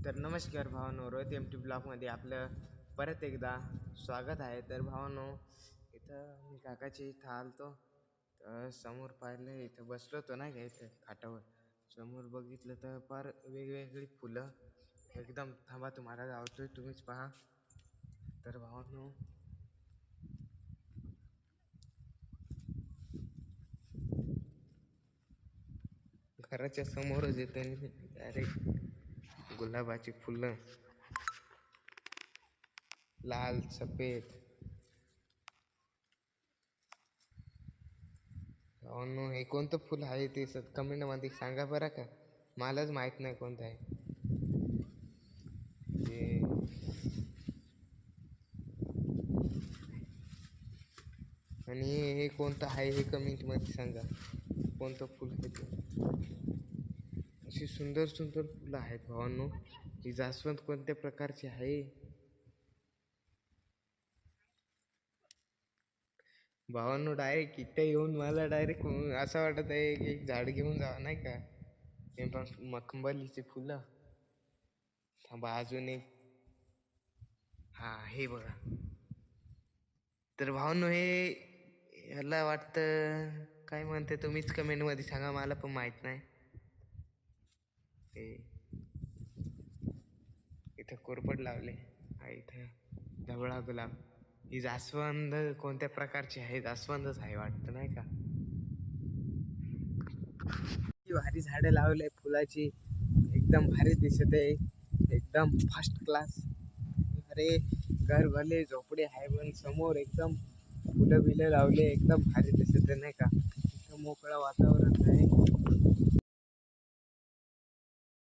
तर नमस्कार भावांनो, रोहित एम टी ब्लॉगमध्ये आपलं परत एकदा स्वागत आहे. तर भावांनो, इथं मी काकाच्या इथं आलतो, तर समोर पाहिलं, इथं बसलो होतो नाही का, इथं खाटावर समोर बघितलं तर फार वेगवेगळी फुलं एकदम. थांबा, तुम्हाला लावतोय, तुम्हीच पहा. तर भावांनो, घराच्या समोरच येते डायरेक्ट गुलाबाची फुलं, लाल सफेद. भावांनो, हे कोणतं फुल आहे ते कमेंटमध्ये सांगा बरं का. मलाच माहित नाही कोणतं आहे ते. आणि हे कोणतं आहे हे कमेंटमध्ये सांगा, कोणतं फुल आहे ते. अशी सुंदर सुंदर फुलं आहेत भावांनो. ही जास्वंद कोणत्या प्रकारची आहे भावांनो? डायरेक्ट इथे येऊन मला डायरेक्ट असं वाटत आहे की एक झाड घेऊन जावं नाही का. हे पण मखमलीचे फुलं. थांबा, अजून एक. हा, हे बघा. तर भावांनो, हे ह्याला वाटतं काय म्हणते, तुम्हीच कमेंटमध्ये सांगा, मला पण माहित नाही. ते इथं कोरपड लावले, हा इथं ढवळा गुलाब. ही जास्वंद कोणत्या प्रकारची आहे? जास्वंदच आहे वाटतं नाही का. ही भारी झाडं लावले फुलाची, एकदम भारी दिसत आहे, एकदम फर्स्ट क्लास. अरे, घर भले झोपडे आहे पण समोर एकदम फुलं बिलं लावले, एकदम भारी दिसत आहे नाही का. इथं मोकळं वातावरण आहे.